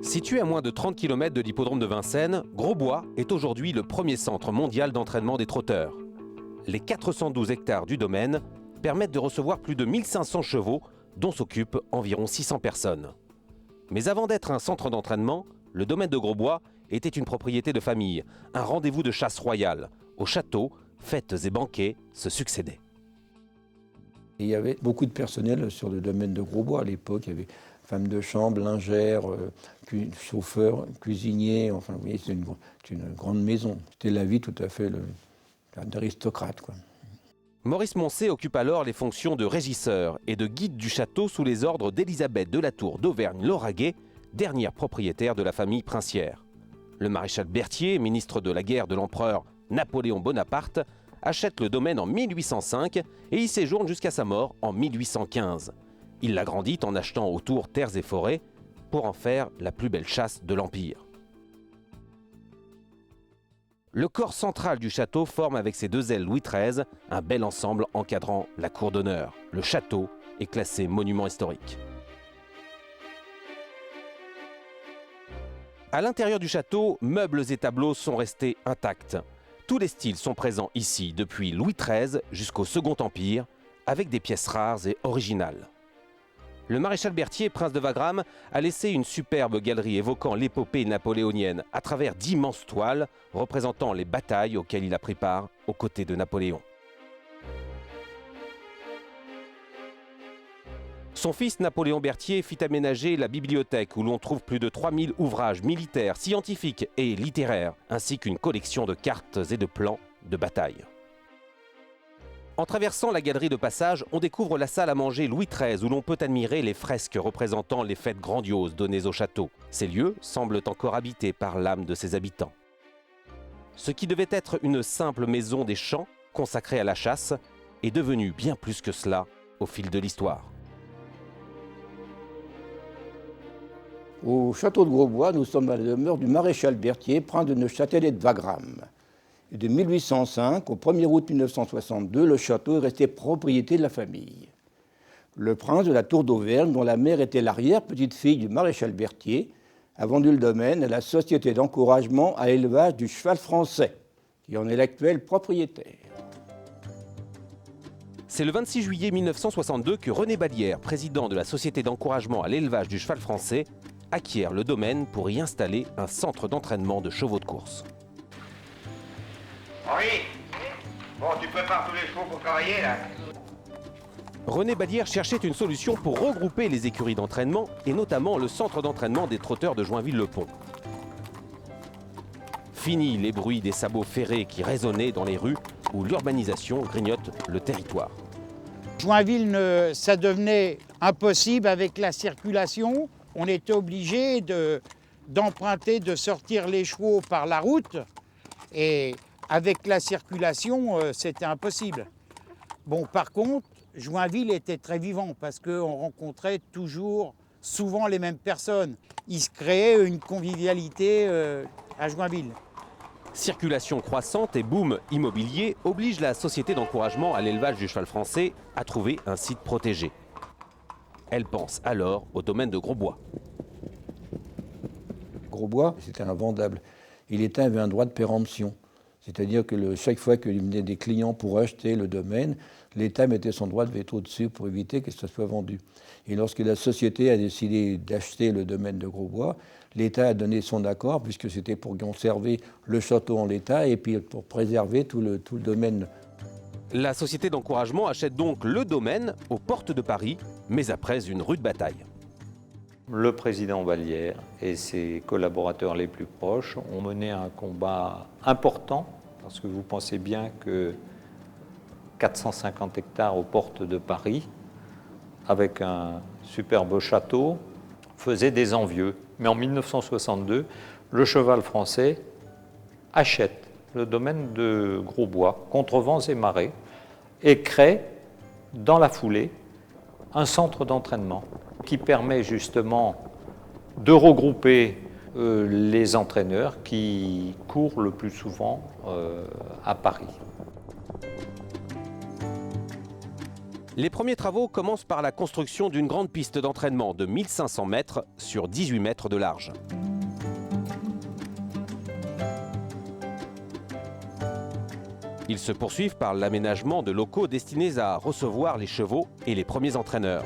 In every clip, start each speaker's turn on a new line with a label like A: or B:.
A: Situé à moins de 30 km de l'hippodrome de Vincennes, Grosbois est aujourd'hui le premier centre mondial d'entraînement des trotteurs. Les 412 hectares du domaine permettent de recevoir plus de 1500 chevaux, dont s'occupent environ 600 personnes. Mais avant d'être un centre d'entraînement, le domaine de Grosbois était une propriété de famille, un rendez-vous de chasse royale. Au château, fêtes et banquets se succédaient.
B: Il y avait beaucoup de personnel sur le domaine de Grosbois à l'époque. Il y avait femmes de chambre, lingères, chauffeurs, cuisiniers. Enfin, vous voyez, c'est une grande maison. C'était la vie tout à fait d'aristocrate, quoi.
A: Maurice Moncé occupe alors les fonctions de régisseur et de guide du château sous les ordres d'Élisabeth de la Tour d'Auvergne-Lauragais, dernière propriétaire de la famille princière. Le maréchal Berthier, ministre de la guerre de l'empereur Napoléon Bonaparte, achète le domaine en 1805 et y séjourne jusqu'à sa mort en 1815. Il l'agrandit en achetant autour terres et forêts pour en faire la plus belle chasse de l'Empire. Le corps central du château forme avec ses deux ailes Louis XIII un bel ensemble encadrant la cour d'honneur. Le château est classé monument historique. À l'intérieur du château, meubles et tableaux sont restés intacts. Tous les styles sont présents ici depuis Louis XIII jusqu'au Second Empire, avec des pièces rares et originales. Le maréchal Berthier, prince de Wagram, a laissé une superbe galerie évoquant l'épopée napoléonienne à travers d'immenses toiles représentant les batailles auxquelles il a pris part aux côtés de Napoléon. Son fils Napoléon Berthier fit aménager la bibliothèque où l'on trouve plus de 3000 ouvrages militaires, scientifiques et littéraires, ainsi qu'une collection de cartes et de plans de bataille. En traversant la galerie de passage, on découvre la salle à manger Louis XIII où l'on peut admirer les fresques représentant les fêtes grandioses données au château. Ces lieux semblent encore habités par l'âme de ses habitants. Ce qui devait être une simple maison des champs consacrée à la chasse est devenu bien plus que cela au fil de l'histoire.
B: Au château de Grosbois, nous sommes à la demeure du maréchal Berthier, prince de Neuchâtel et de Wagram. Et de 1805 au 1er août 1962, le château est resté propriété de la famille. Le prince de la Tour d'Auvergne, dont la mère était l'arrière-petite-fille du maréchal Berthier, a vendu le domaine à la Société d'encouragement à l'élevage du cheval français, qui en est l'actuel propriétaire.
A: C'est le 26 juillet 1962 que René Ballière, président de la Société d'encouragement à l'élevage du cheval français, acquiert le domaine pour y installer un centre d'entraînement de chevaux de course.
C: Oui. Bon, tu prépares tous les chevaux pour travailler, là.
A: René Ballière cherchait une solution pour regrouper les écuries d'entraînement et notamment le centre d'entraînement des trotteurs de Joinville-le-Pont. Fini les bruits des sabots ferrés qui résonnaient dans les rues où l'urbanisation grignote le territoire.
D: Joinville, ça devenait impossible avec la circulation. On était obligé d'emprunter, de sortir les chevaux par la route. Et avec la circulation, c'était impossible. Bon, par contre, Joinville était très vivant parce qu'on rencontrait souvent les mêmes personnes. Il se créait une convivialité à Joinville.
A: Circulation croissante et boom immobilier oblige la Société d'encouragement à l'élevage du cheval français à trouver un site protégé. Elle pense alors au domaine de Grosbois.
B: Grosbois, c'était invendable. Et l'État avait un droit de péremption. C'est-à-dire que chaque fois qu'il venait des clients pour acheter le domaine, l'État mettait son droit de veto dessus pour éviter que ça soit vendu. Et lorsque la société a décidé d'acheter le domaine de Grosbois, l'État a donné son accord, puisque c'était pour conserver le château en l'état et puis pour préserver tout le domaine.
A: La Société d'encouragement achète donc le domaine aux portes de Paris, mais après une rude bataille.
E: Le président Ballière et ses collaborateurs les plus proches ont mené un combat important, parce que vous pensez bien que 450 hectares aux portes de Paris, avec un superbe château, faisaient des envieux. Mais en 1962, le cheval français achète le domaine de Grosbois contre vents et marées et crée, dans la foulée, un centre d'entraînement qui permet justement de regrouper les entraîneurs qui courent le plus souvent à Paris.
A: Les premiers travaux commencent par la construction d'une grande piste d'entraînement de 1500 mètres sur 18 mètres de large. Ils se poursuivent par l'aménagement de locaux destinés à recevoir les chevaux et les premiers entraîneurs.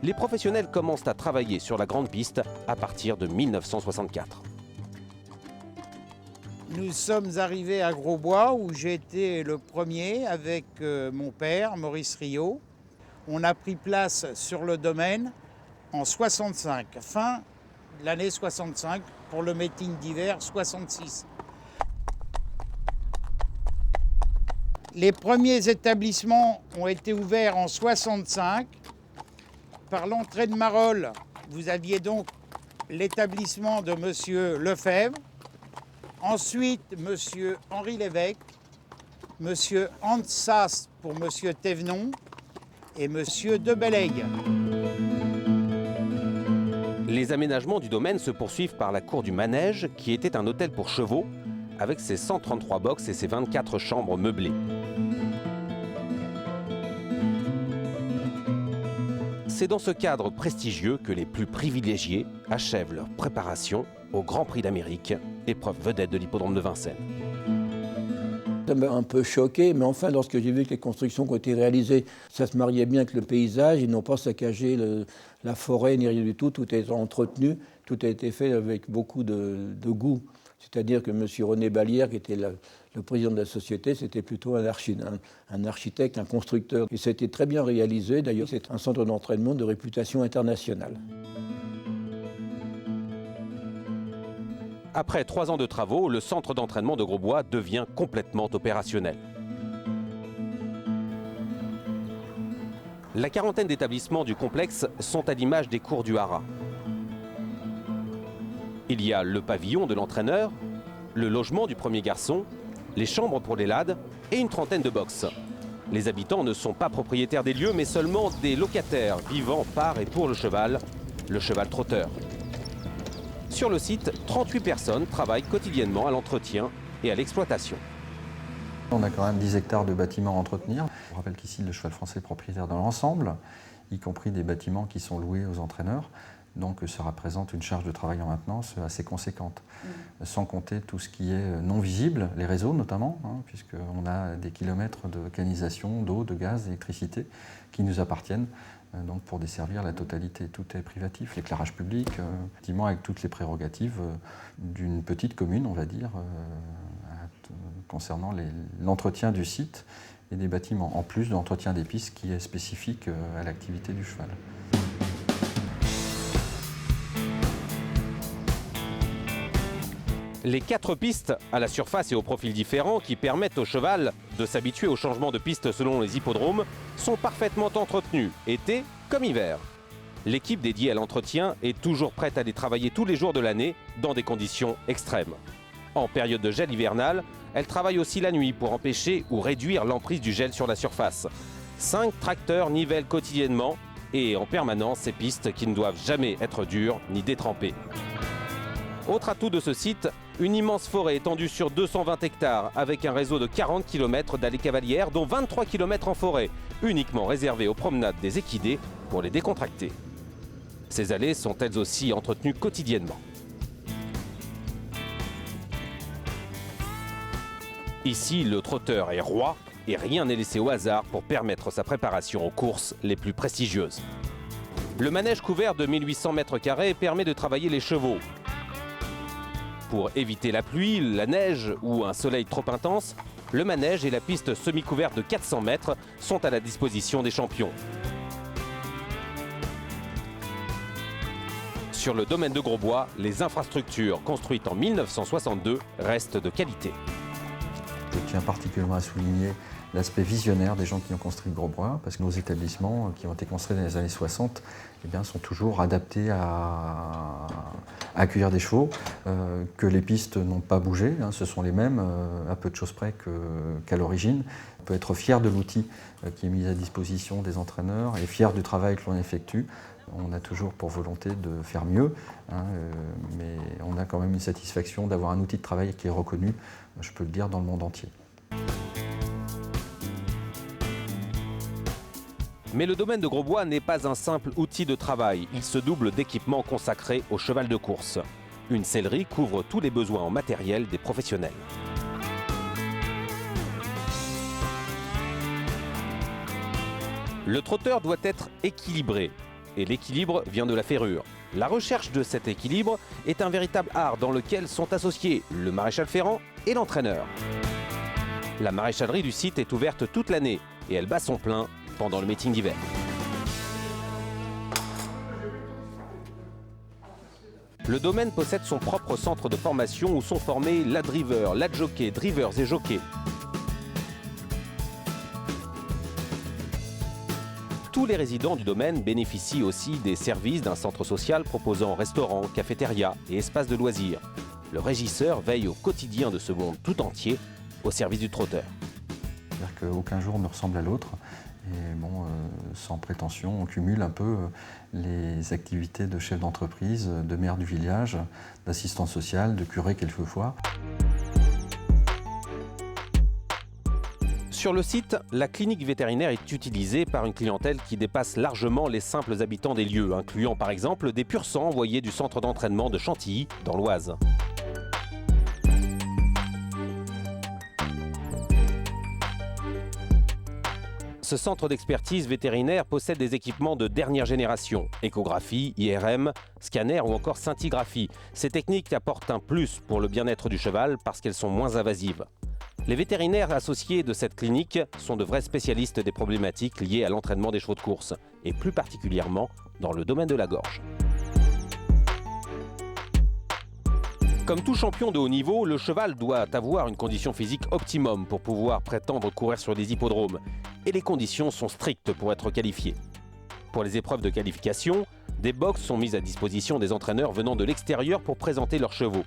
A: Les professionnels commencent à travailler sur la grande piste à partir de 1964.
D: Nous sommes arrivés à Grosbois où j'ai été le premier avec mon père, Maurice Riot. On a pris place sur le domaine en 65, fin de l'année 65 pour le meeting d'hiver 66. Les premiers établissements ont été ouverts en 65. Par l'entrée de Marolles, vous aviez donc l'établissement de M. Lefebvre. Ensuite, M. Henri Lévesque, M. Hans Sass pour M. Thévenon et M. de Bellègue.
A: Les aménagements du domaine se poursuivent par la cour du manège, qui était un hôtel pour chevaux, avec ses 133 boxes et ses 24 chambres meublées. C'est dans ce cadre prestigieux que les plus privilégiés achèvent leur préparation au Grand Prix d'Amérique, épreuve vedette de l'hippodrome de Vincennes.
B: Ça m'a un peu choqué, mais enfin, lorsque j'ai vu que les constructions qui ont été réalisées, ça se mariait bien avec le paysage, ils n'ont pas saccagé la forêt ni rien du tout, tout a été entretenu, tout a été fait avec beaucoup de goût. C'est-à-dire que M. René Ballière, qui était le président de la société, c'était plutôt un architecte, un constructeur. Et ça a été très bien réalisé. D'ailleurs, c'est un centre d'entraînement de réputation internationale.
A: Après 3 ans de travaux, le centre d'entraînement de Grosbois devient complètement opérationnel. La quarantaine d'établissements du complexe sont à l'image des cours du Haras. Il y a le pavillon de l'entraîneur, le logement du premier garçon, les chambres pour les lades et une trentaine de boxes. Les habitants ne sont pas propriétaires des lieux, mais seulement des locataires vivant par et pour le cheval trotteur. Sur le site, 38 personnes travaillent quotidiennement à l'entretien et à l'exploitation.
F: On a quand même 10 hectares de bâtiments à entretenir. Je rappelle qu'ici, le cheval français est propriétaire de l'ensemble, y compris des bâtiments qui sont loués aux entraîneurs. Donc ça représente une charge de travail en maintenance assez conséquente, sans compter tout ce qui est non visible, les réseaux notamment, puisqu'on a des kilomètres de canalisation, d'eau, de gaz, d'électricité qui nous appartiennent donc pour desservir la totalité. Tout est privatif, l'éclairage public, effectivement avec toutes les prérogatives d'une petite commune, on va dire, concernant l'entretien du site et des bâtiments, en plus de l'entretien des pistes qui est spécifique à l'activité du cheval.
A: Les 4 pistes à la surface et au profil différents qui permettent au cheval de s'habituer au changement de piste selon les hippodromes sont parfaitement entretenues, été comme hiver. L'équipe dédiée à l'entretien est toujours prête à les travailler tous les jours de l'année dans des conditions extrêmes. En période de gel hivernal, elle travaille aussi la nuit pour empêcher ou réduire l'emprise du gel sur la surface. 5 tracteurs nivellent quotidiennement et en permanence ces pistes qui ne doivent jamais être dures ni détrempées. Autre atout de ce site, une immense forêt étendue sur 220 hectares avec un réseau de 40 km d'allées cavalières, dont 23 km en forêt, uniquement réservées aux promenades des équidés pour les décontracter. Ces allées sont elles aussi entretenues quotidiennement. Ici, le trotteur est roi et rien n'est laissé au hasard pour permettre sa préparation aux courses les plus prestigieuses. Le manège couvert de 1800 m² permet de travailler les chevaux. Pour éviter la pluie, la neige ou un soleil trop intense, le manège et la piste semi-couverte de 400 mètres sont à la disposition des champions. Sur le domaine de Grosbois, les infrastructures construites en 1962 restent de qualité.
F: Je tiens particulièrement à souligner l'aspect visionnaire des gens qui ont construit Grosbois, parce que nos établissements qui ont été construits dans les années 60 sont toujours adaptés à accueillir des chevaux, que les pistes n'ont pas bougé, ce sont les mêmes, à peu de choses près qu'à l'origine. On peut être fier de l'outil qui est mis à disposition des entraîneurs et fier du travail que l'on effectue. On a toujours pour volonté de faire mieux, mais on a quand même une satisfaction d'avoir un outil de travail qui est reconnu, je peux le dire, dans le monde entier.
A: Mais le domaine de Grosbois n'est pas un simple outil de travail, il se double d'équipements consacrés au cheval de course. Une sellerie couvre tous les besoins en matériel des professionnels. Le trotteur doit être équilibré, et l'équilibre vient de la ferrure. La recherche de cet équilibre est un véritable art dans lequel sont associés le maréchal ferrant et l'entraîneur. La maréchalerie du site est ouverte toute l'année et elle bat son plein pendant le meeting d'hiver. Le domaine possède son propre centre de formation où sont formés l'adriver, l'adjockey, drivers et jockeys. Tous les résidents du domaine bénéficient aussi des services d'un centre social proposant restaurants, cafétérias et espaces de loisirs. Le régisseur veille au quotidien de ce monde tout entier au service du trotteur.
F: C'est-à-dire qu'aucun jour ne ressemble à l'autre. Et bon, sans prétention, on cumule un peu les activités de chef d'entreprise, de maire du village, d'assistant social, de curé quelquefois.
A: Sur le site, la clinique vétérinaire est utilisée par une clientèle qui dépasse largement les simples habitants des lieux, incluant par exemple des pur-sang envoyés du centre d'entraînement de Chantilly, dans l'Oise. Ce centre d'expertise vétérinaire possède des équipements de dernière génération, échographie, IRM, scanner ou encore scintigraphie. Ces techniques apportent un plus pour le bien-être du cheval parce qu'elles sont moins invasives. Les vétérinaires associés de cette clinique sont de vrais spécialistes des problématiques liées à l'entraînement des chevaux de course, et plus particulièrement dans le domaine de la gorge. Comme tout champion de haut niveau, le cheval doit avoir une condition physique optimum pour pouvoir prétendre courir sur des hippodromes, et les conditions sont strictes pour être qualifié. Pour les épreuves de qualification, des boxes sont mises à disposition des entraîneurs venant de l'extérieur pour présenter leurs chevaux.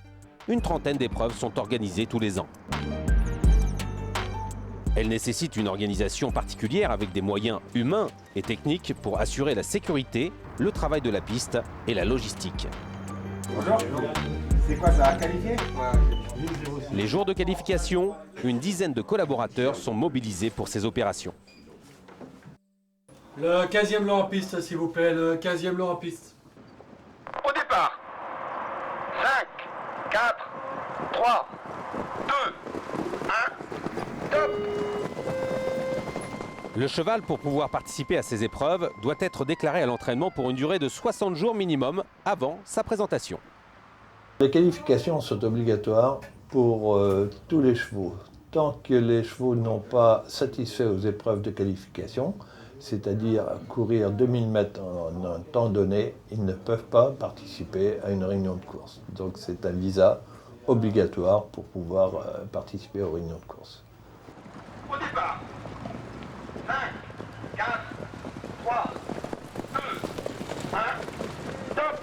A: Une trentaine d'épreuves sont organisées tous les ans. Elles nécessitent une organisation particulière avec des moyens humains et techniques pour assurer la sécurité, le travail de la piste et la logistique.
C: Bonjour. C'est quoi ça, qualifié?
A: Les jours de qualification, une dizaine de collaborateurs sont mobilisés pour ces opérations.
G: Le 15e lot en piste, s'il vous plaît, le 15e lot en piste.
C: Au départ. 5, 4, 3, 2, 1, top.
A: Le cheval, pour pouvoir participer à ces épreuves, doit être déclaré à l'entraînement pour une durée de 60 jours minimum avant sa présentation.
H: Les qualifications sont obligatoires pour tous les chevaux. Tant que les chevaux n'ont pas satisfait aux épreuves de qualification, c'est-à-dire courir 2000 mètres en un temps donné, ils ne peuvent pas participer à une réunion de course. Donc c'est un visa obligatoire pour pouvoir participer aux réunions de course.
C: Au départ. 5, 4, 3, 2, 1, top.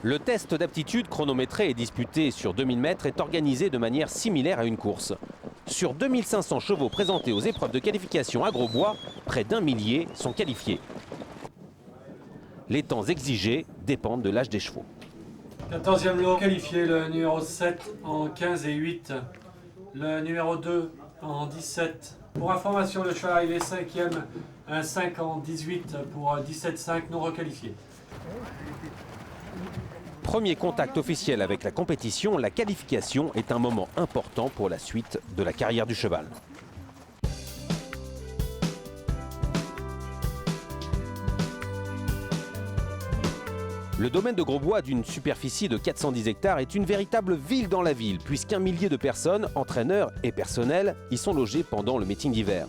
A: Le test d'aptitude chronométré et disputé sur 2000 mètres est organisé de manière similaire à une course. Sur 2500 chevaux présentés aux épreuves de qualification à Grosbois, près d'1 millier sont qualifiés. Les temps exigés dépendent de l'âge des chevaux.
G: 14e lot qualifié, le numéro 7 en 15 et 8, le numéro 2 en 17. Pour information, le cheval arrivé 5e, un 5 en 18 pour 17,5 non requalifié.
A: Premier contact officiel avec la compétition, la qualification est un moment important pour la suite de la carrière du cheval. Le domaine de Grosbois, d'une superficie de 410 hectares, est une véritable ville dans la ville, puisqu'un millier de personnes, entraîneurs et personnels, y sont logés pendant le meeting d'hiver.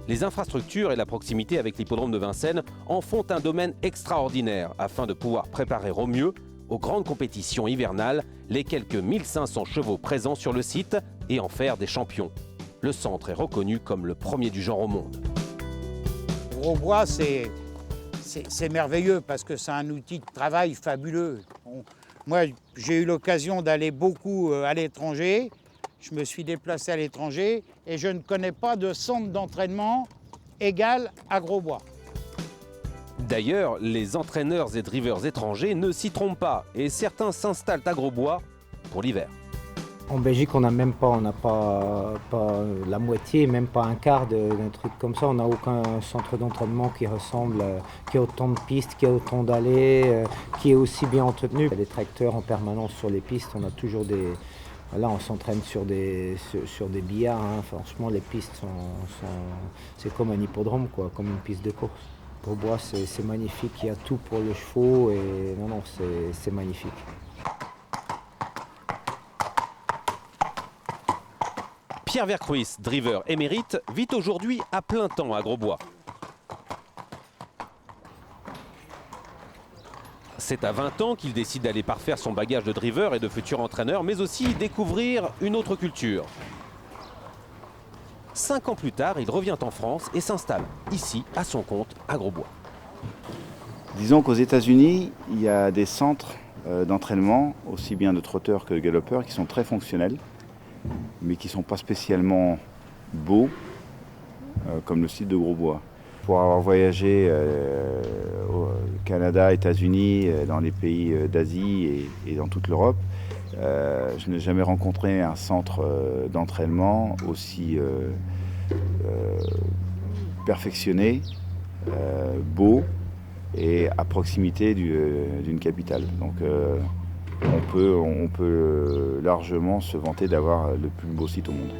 A: Les infrastructures et la proximité avec l'hippodrome de Vincennes en font un domaine extraordinaire afin de pouvoir préparer au mieux aux grandes compétitions hivernales les quelques 1500 chevaux présents sur le site et en faire des champions. Le centre est reconnu comme le premier du genre au monde.
D: Grosbois, c'est merveilleux parce que c'est un outil de travail fabuleux. Moi, j'ai eu l'occasion d'aller beaucoup à l'étranger. Je me suis déplacé à l'étranger et je ne connais pas de centre d'entraînement égal à Grosbois.
A: D'ailleurs, les entraîneurs et drivers étrangers ne s'y trompent pas et certains s'installent à Grosbois pour l'hiver.
I: En Belgique, on n'a pas la moitié, même pas un quart d'un truc comme ça. On n'a aucun centre d'entraînement qui ressemble, qui a autant de pistes, qui a autant d'allées, qui est aussi bien entretenu. Il y a des tracteurs en permanence sur les pistes. On a toujours des... Là, on s'entraîne sur des billards. Hein. Franchement, les pistes c'est comme un hippodrome, quoi, comme une piste de course. Grosbois, c'est magnifique. Il y a tout pour les chevaux et non, c'est magnifique.
A: Pierre Vercruys, driver émérite, vit aujourd'hui à plein temps à Grosbois. C'est à 20 ans qu'il décide d'aller parfaire son bagage de driver et de futur entraîneur, mais aussi découvrir une autre culture. 5 ans plus tard, il revient en France et s'installe ici, à son compte, à Grosbois.
J: Disons qu'aux États-Unis, il y a des centres d'entraînement, aussi bien de trotteurs que de galopeurs, qui sont très fonctionnels, mais qui ne sont pas spécialement beaux, comme le site de Grosbois. Pour avoir voyagé au Canada, États-Unis, dans les pays d'Asie et dans toute l'Europe, je n'ai jamais rencontré un centre d'entraînement aussi perfectionné, beau et à proximité d'une capitale. Donc on peut largement se vanter d'avoir le plus beau site au monde.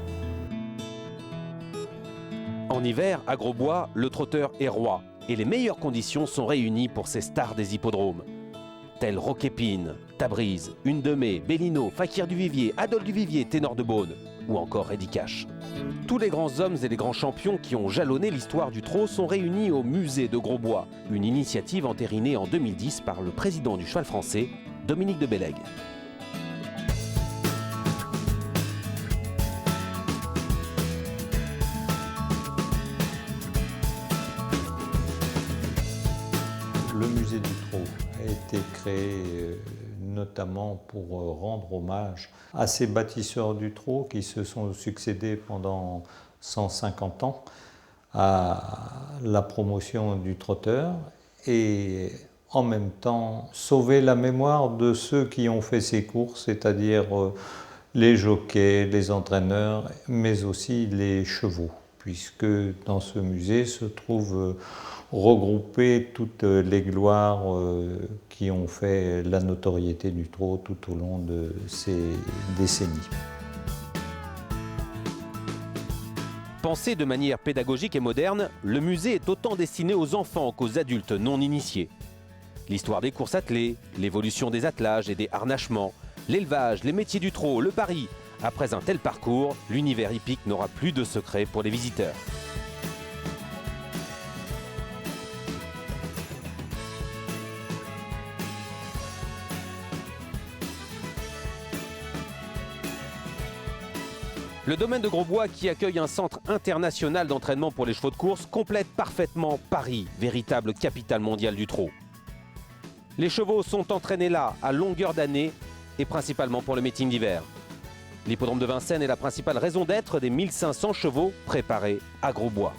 A: En hiver, à Grosbois, le trotteur est roi et les meilleures conditions sont réunies pour ces stars des hippodromes. Tels Roquépine, Tabriz, Une de Mai, Bellino, Fakir du Vivier, Adolphe du Vivier, Ténor de Beaune ou encore Eddie Cash. Tous les grands hommes et les grands champions qui ont jalonné l'histoire du trot sont réunis au musée de Grosbois, une initiative entérinée en 2010 par le président du cheval français, Dominique de Bellègue.
E: Le musée du trot a été créé notamment pour rendre hommage à ces bâtisseurs du trot qui se sont succédés pendant 150 ans à la promotion du trotteur et en même temps sauver la mémoire de ceux qui ont fait ces courses, c'est-à-dire les jockeys, les entraîneurs, mais aussi les chevaux, puisque dans ce musée se trouvent regroupées toutes les gloires qui ont fait la notoriété du trot tout au long de ces décennies.
A: Pensé de manière pédagogique et moderne, le musée est autant destiné aux enfants qu'aux adultes non initiés. L'histoire des courses attelées, l'évolution des attelages et des harnachements, l'élevage, les métiers du trot, le pari. Après un tel parcours, l'univers hippique n'aura plus de secret pour les visiteurs. Le domaine de Grosbois, qui accueille un centre international d'entraînement pour les chevaux de course, complète parfaitement Paris, véritable capitale mondiale du trot. Les chevaux sont entraînés là à longueur d'année et principalement pour le meeting d'hiver. L'hippodrome de Vincennes est la principale raison d'être des 1500 chevaux préparés à Grosbois.